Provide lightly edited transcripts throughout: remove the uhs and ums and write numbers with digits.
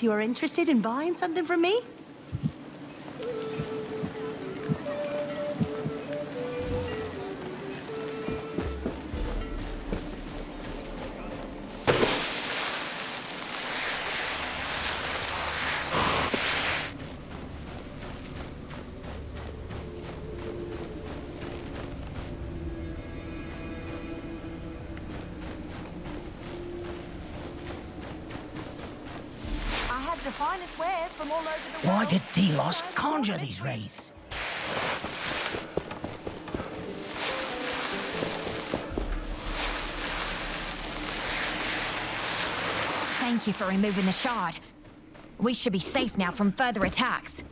you are interested in buying something from me? The finest wares from all over the world. Why did Thelos conjure these rays? Thank you for removing the shard. We should be safe now from further attacks.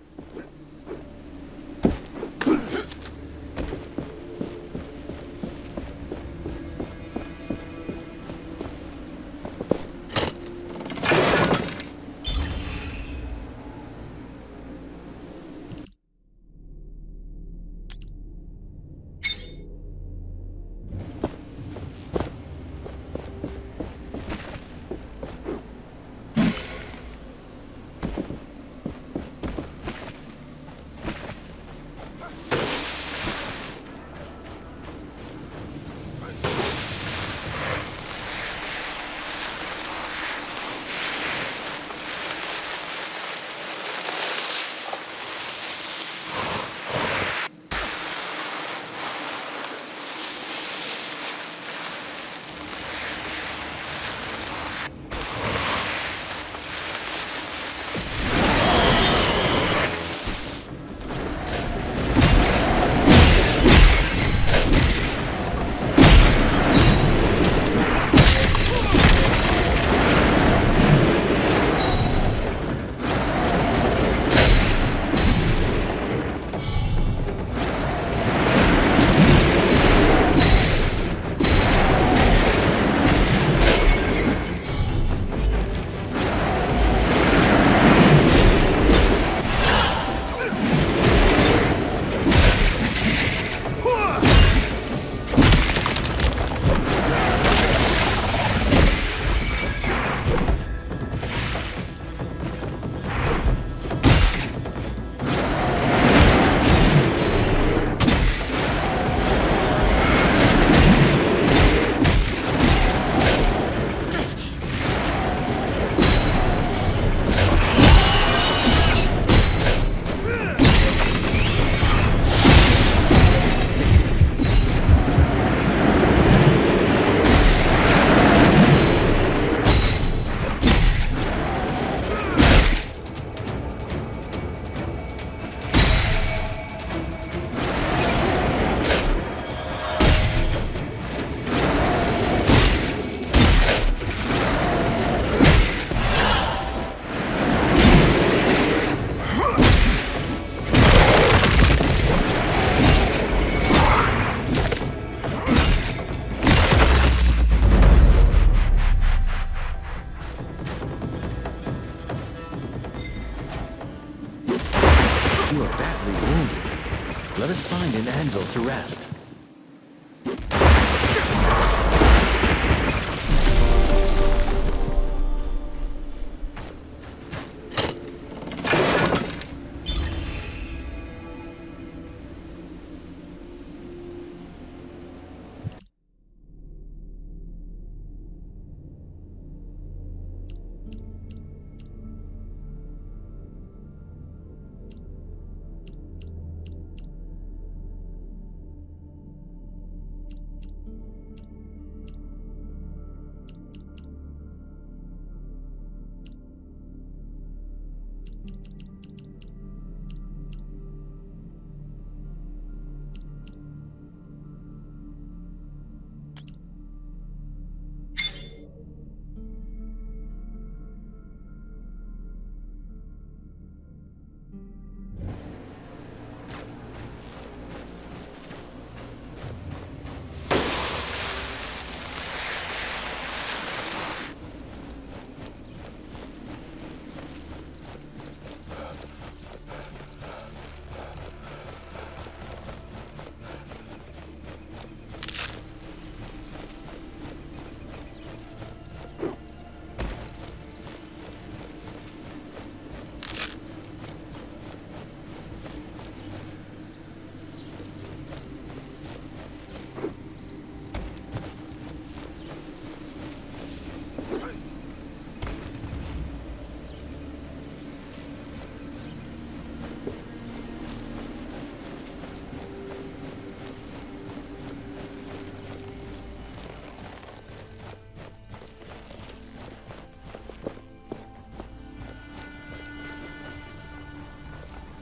You are badly wounded. Let us find an anvil to rest.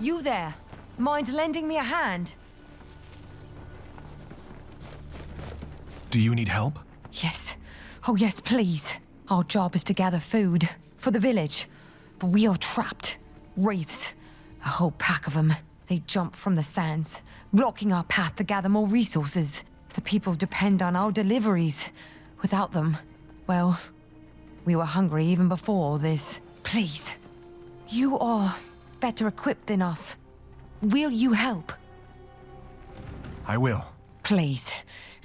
You there. Mind lending me a hand? Do you need help? Yes. Oh yes, please. Our job is to gather food for the village. But we are trapped. Wraiths. A whole pack of them. They jump from the sands, blocking our path to gather more resources. The people depend on our deliveries. Without them, well, we were hungry even before all this. Please. You are better equipped than us. Will you help? I will. Please.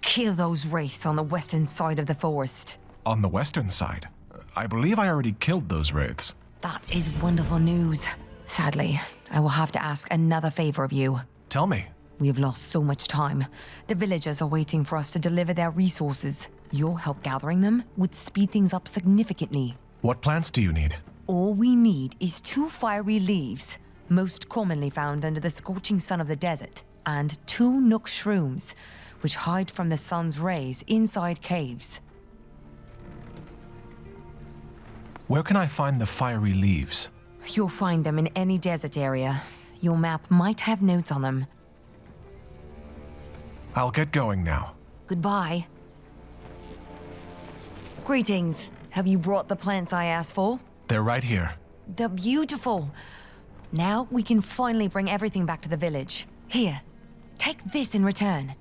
Kill those wraiths on the western side of the forest. On the western side? I believe I already killed those wraiths. That is wonderful news. Sadly, I will have to ask another favor of you. Tell me. We have lost so much time. The villagers are waiting for us to deliver their resources. Your help gathering them would speed things up significantly. What plants do you need? All we need is 2 fiery leaves, most commonly found under the scorching sun of the desert, and 2 nook shrooms, which hide from the sun's rays inside caves. Where can I find the fiery leaves? You'll find them in any desert area. Your map might have notes on them. I'll get going now. Goodbye. Greetings. Have you brought the plants I asked for? They're right here. They're beautiful. Now we can finally bring everything back to the village. Here, take this in return.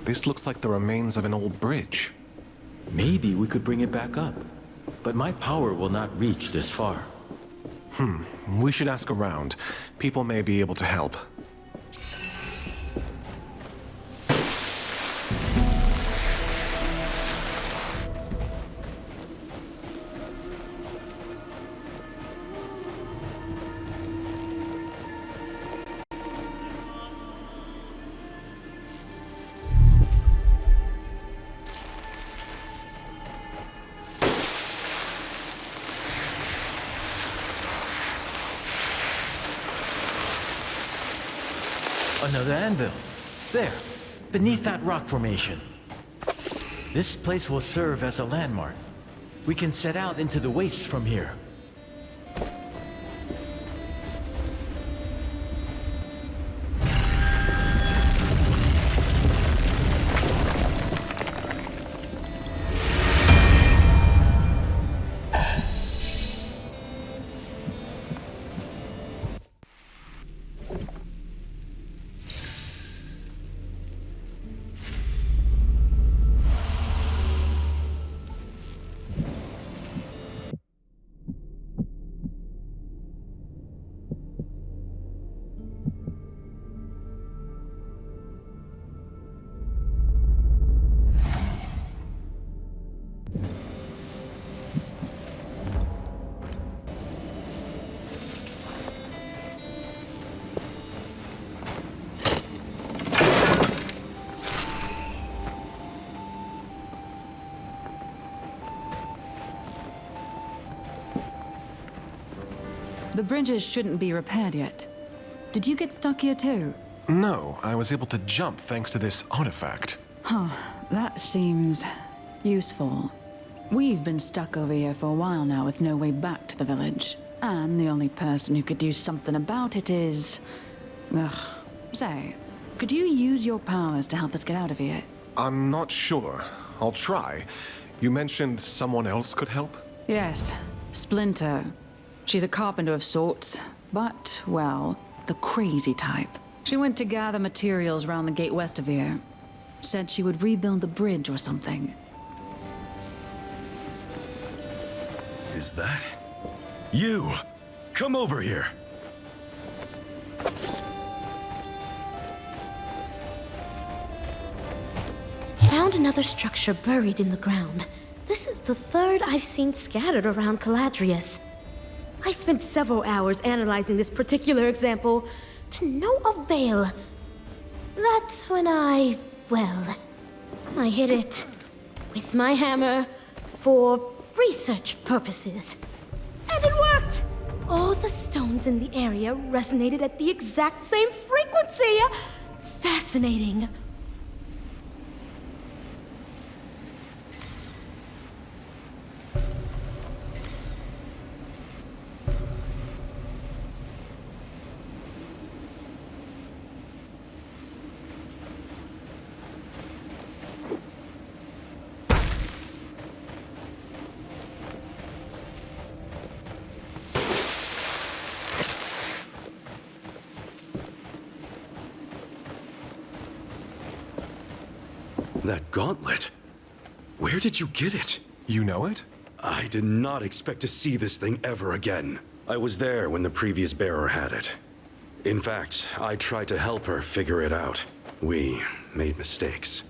This looks like the remains of an old bridge. Maybe we could bring it back up. But my power will not reach this far. We should ask around. People may be able to help. Another anvil. There, beneath that rock formation. This place will serve as a landmark. We can set out into the wastes from here. The bridges shouldn't be repaired yet. Did you get stuck here too? No, I was able to jump thanks to this artifact. Huh, that seems useful. We've been stuck over here for a while now with no way back to the village. And the only person who could do something about it is... Ugh. Say, could you use your powers to help us get out of here? I'm not sure. I'll try. You mentioned someone else could help? Yes, Splinter. She's a carpenter of sorts, but, well, the crazy type. She went to gather materials around the gate west of here. Said she would rebuild the bridge or something. Is that... you? Come over here! Found another structure buried in the ground. This is the third I've seen scattered around Caladrius. I spent several hours analyzing this particular example, to no avail. That's when I hit it with my hammer for research purposes. And it worked! All the stones in the area resonated at the exact same frequency! Fascinating. That gauntlet? Where did you get it? You know it? I did not expect to see this thing ever again. I was there when the previous bearer had it. In fact, I tried to help her figure it out. We made mistakes.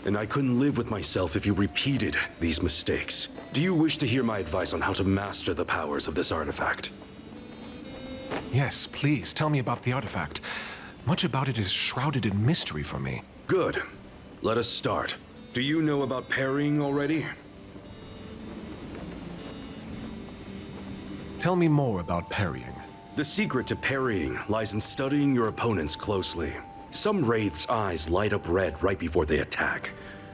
And I couldn't live with myself if you repeated these mistakes. Do you wish to hear my advice on how to master the powers of this artifact? Yes, please, tell me about the artifact. Much about it is shrouded in mystery for me. Good. Let us start. Do you know about parrying already? Tell me more about parrying. The secret to parrying lies in studying your opponents closely. Some wraiths' eyes light up red right before they attack.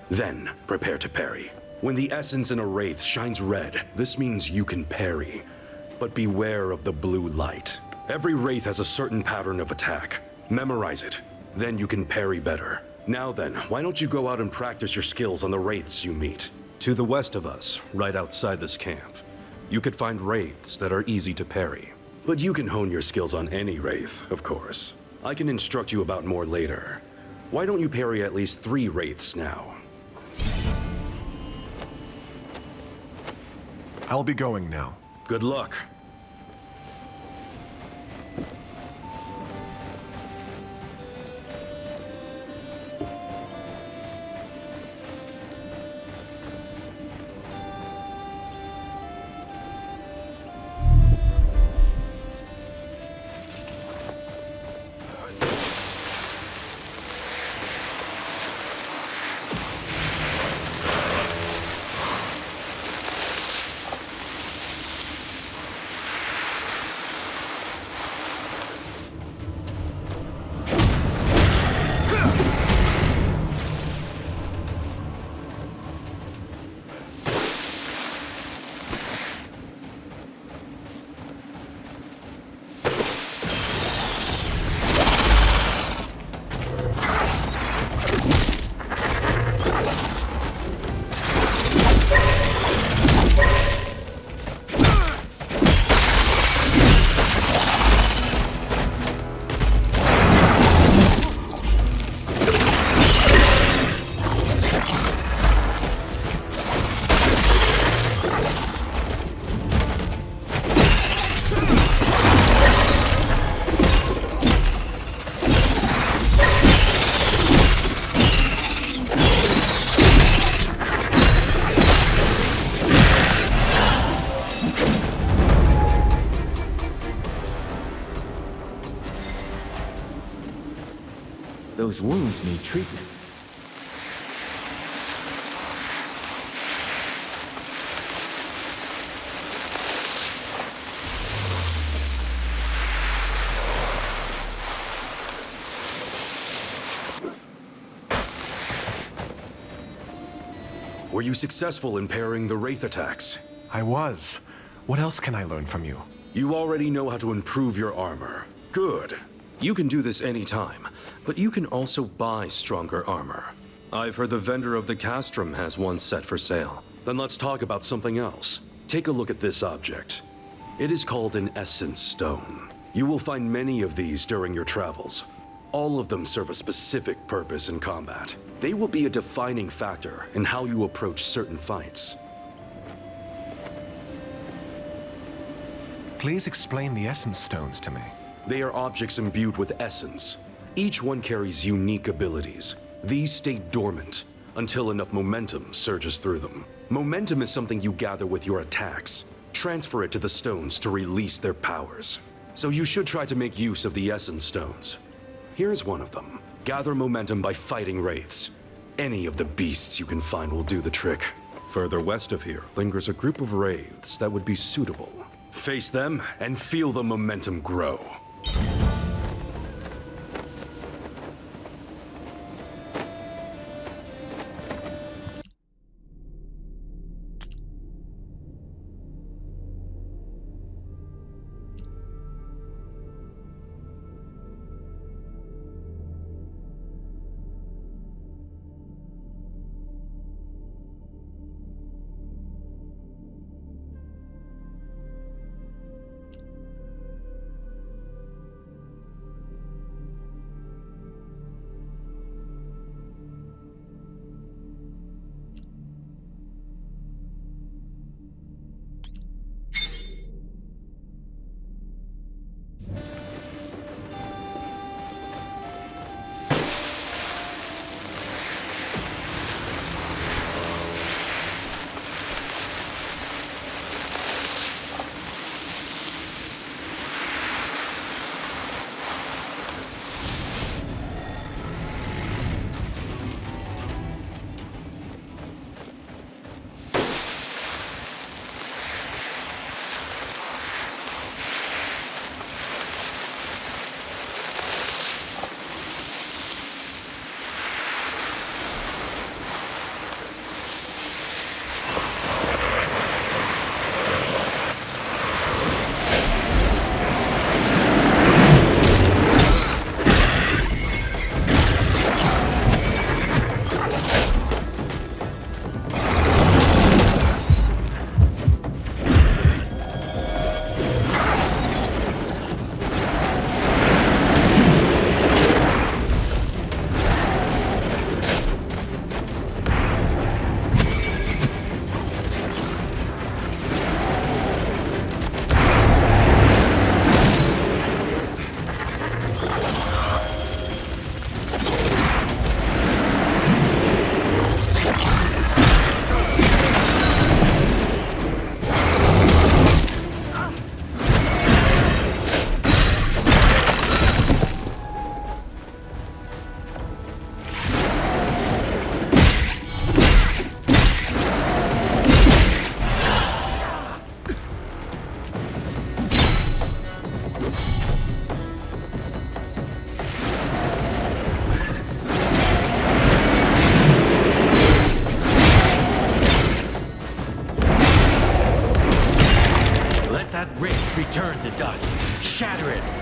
Then, prepare to parry. When the essence in a wraith shines red, this means you can parry. But beware of the blue light. Every wraith has a certain pattern of attack. Memorize it. Then you can parry better. Now then, why don't you go out and practice your skills on the wraiths you meet? To the west of us, right outside this camp, you could find wraiths that are easy to parry. But you can hone your skills on any wraith, of course. I can instruct you about more later. Why don't you parry at least 3 wraiths now? I'll be going now. Good luck. Those wounds need treatment. Were you successful in parrying the wraith attacks? I was. What else can I learn from you? You already know how to improve your armor. Good. You can do this anytime, but you can also buy stronger armor. I've heard the vendor of the castrum has one set for sale. Then let's talk about something else. Take a look at this object. It is called an essence stone. You will find many of these during your travels. All of them serve a specific purpose in combat. They will be a defining factor in how you approach certain fights. Please explain the essence stones to me. They are objects imbued with essence. Each one carries unique abilities. These stay dormant until enough momentum surges through them. Momentum is something you gather with your attacks. Transfer it to the stones to release their powers. So you should try to make use of the essence stones. Here's one of them. Gather momentum by fighting wraiths. Any of the beasts you can find will do the trick. Further west of here lingers a group of wraiths that would be suitable. Face them and feel the momentum grow. turn to dust. Shatter it!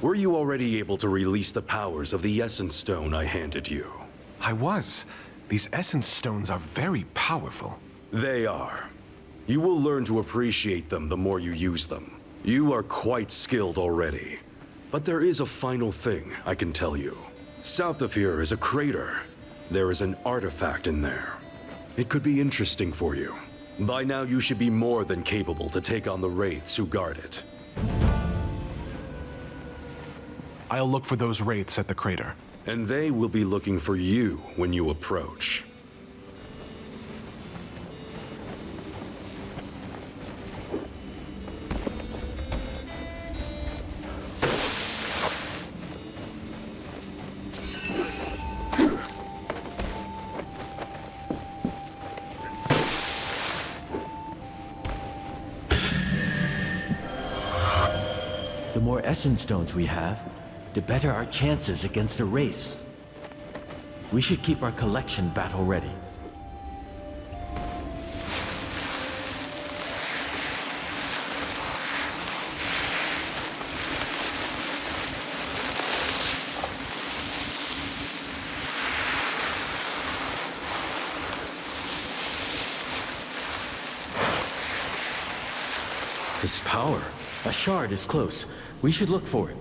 Were you already able to release the powers of the Essence Stone I handed you? I was. These Essence Stones are very powerful. They are. You will learn to appreciate them the more you use them. You are quite skilled already. But there is a final thing I can tell you. South of here is a crater. There is an artifact in there. It could be interesting for you. By now you should be more than capable to take on the wraiths who guard it. I'll look for those wraiths at the crater. And they will be looking for you when you approach. The more essence stones we have, the better our chances against the wraiths. We should keep our collection battle ready. This power. A shard is close. We should look for it.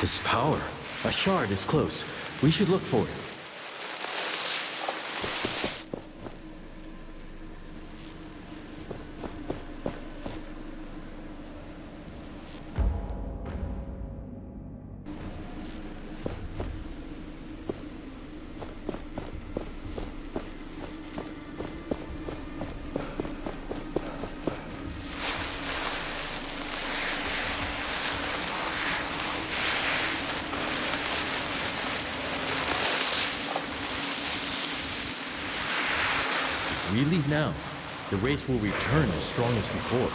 Its power. A shard is close. We should look for it. We leave now. The race will return as strong as before.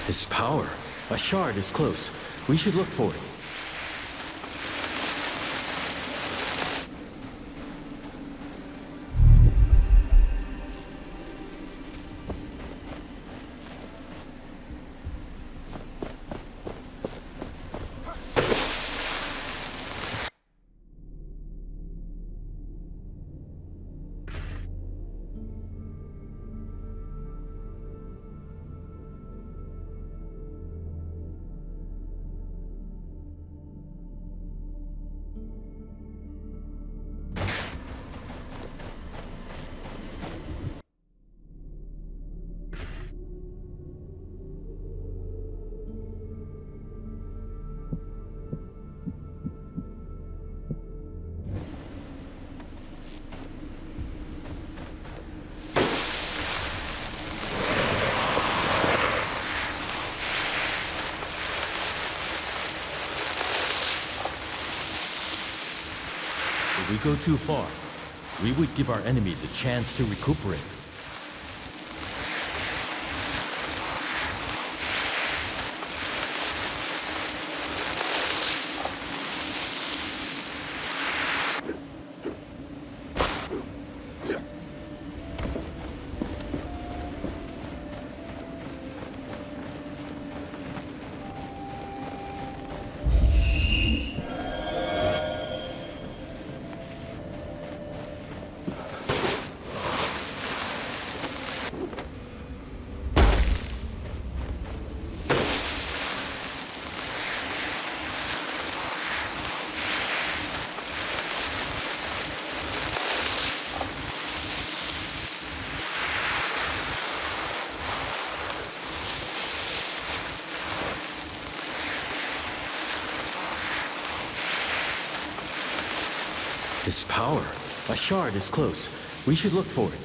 Its power. A shard is close. We should look for it. If we go too far, we would give our enemy the chance to recuperate. Its power. A shard is close. We should look for it.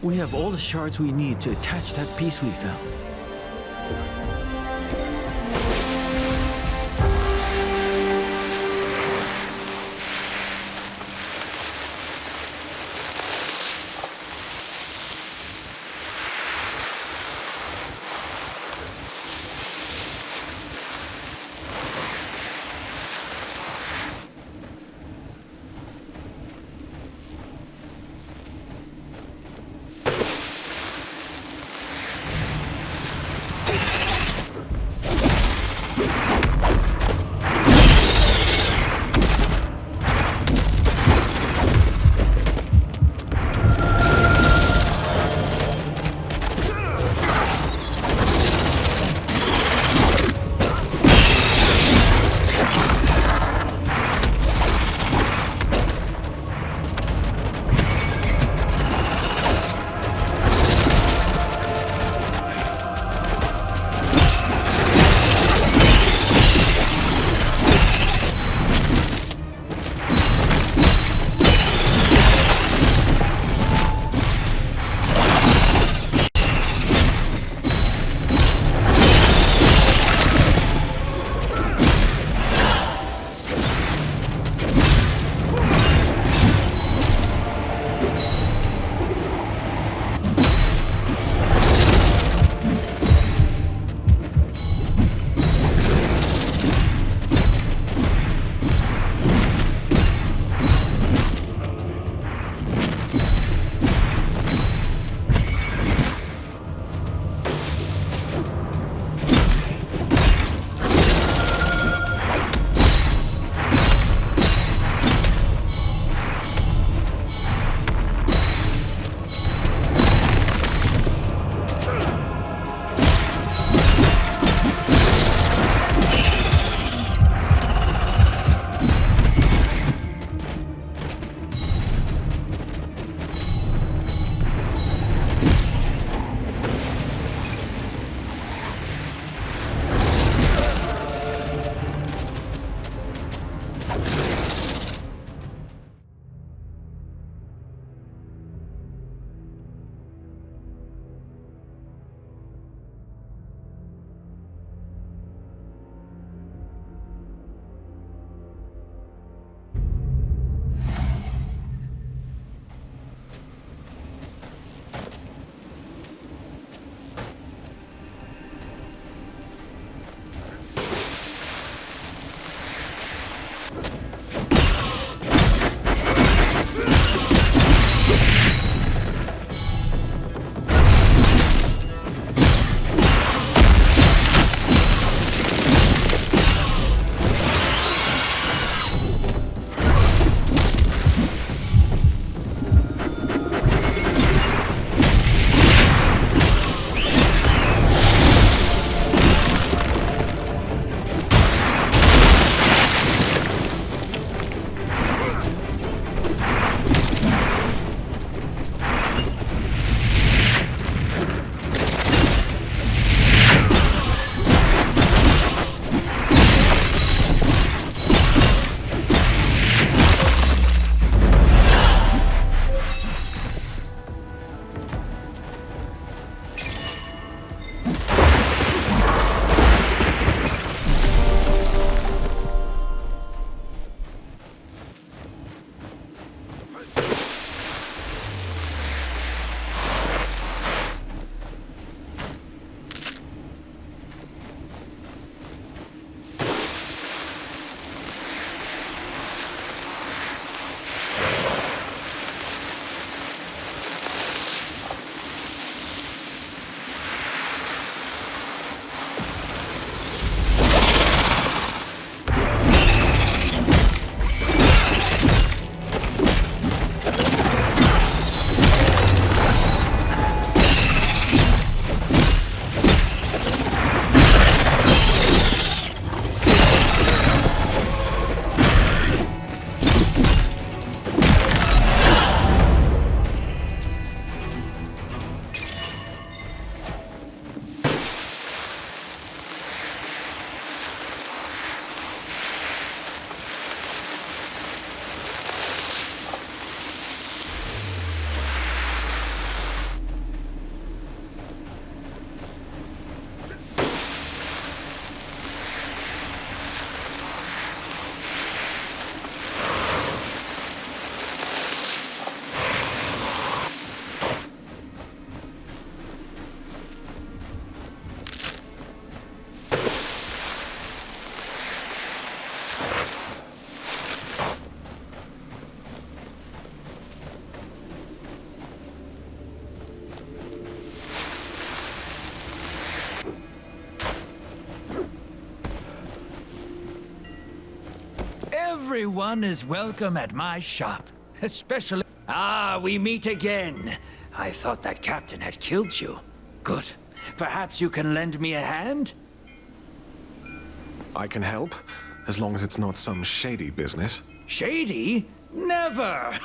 We have all the shards we need to attach that piece we found. Everyone is welcome at my shop, especially... Ah, we meet again. I thought that captain had killed you. Good. Perhaps you can lend me a hand? I can help, as long as it's not some shady business. Shady? Never!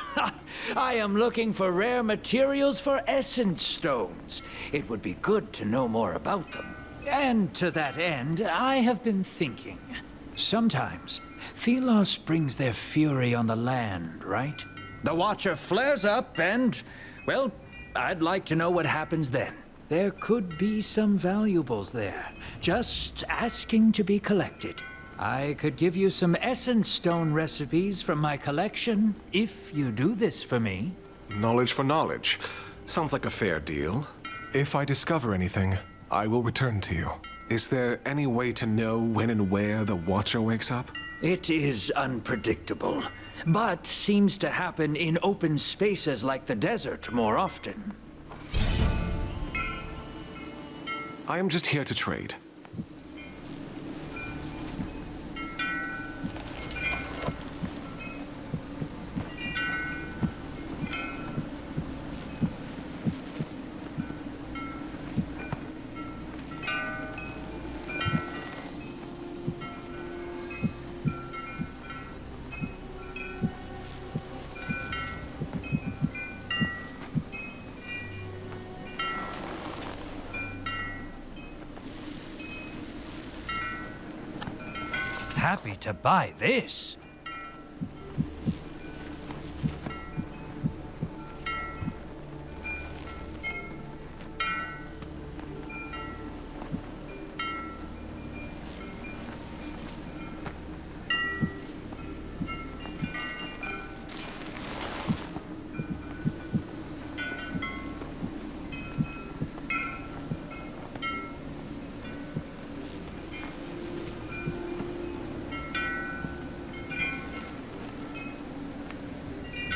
I am looking for rare materials for essence stones. It would be good to know more about them. And to that end, I have been thinking. Sometimes, Thelos brings their fury on the land, right? The Watcher flares up and, well, I'd like to know what happens then. There could be some valuables there, just asking to be collected. I could give you some essence stone recipes from my collection, if you do this for me. Knowledge for knowledge. Sounds like a fair deal. If I discover anything, I will return to you. Is there any way to know when and where the Watcher wakes up? It is unpredictable, but seems to happen in open spaces like the desert more often. I am just here to trade. Happy to buy this.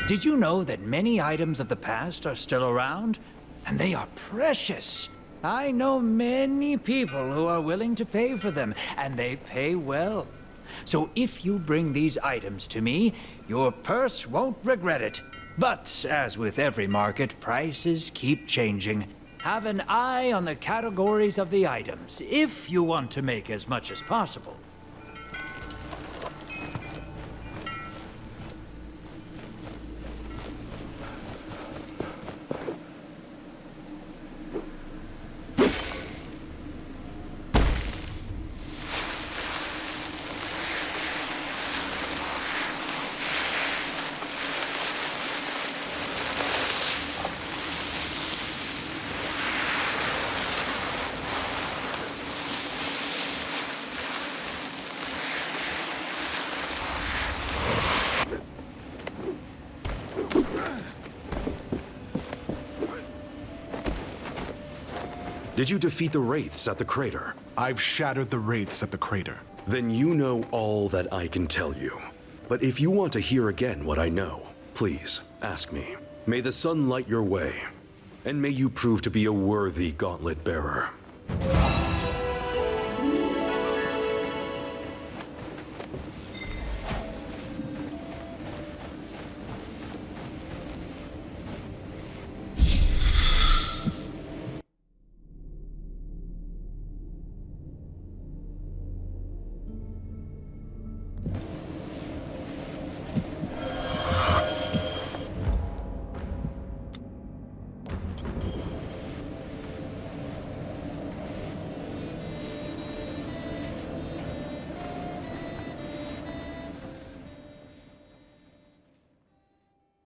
Did you know that many items of the past are still around? And they are precious. I know many people who are willing to pay for them, and they pay well. So if you bring these items to me, your purse won't regret it. But as with every market, prices keep changing. Have an eye on the categories of the items, if you want to make as much as possible. Did you defeat the Wraiths at the crater? I've shattered the Wraiths at the crater. Then you know all that I can tell you. But if you want to hear again what I know, please, ask me. May the sun light your way, and may you prove to be a worthy gauntlet bearer.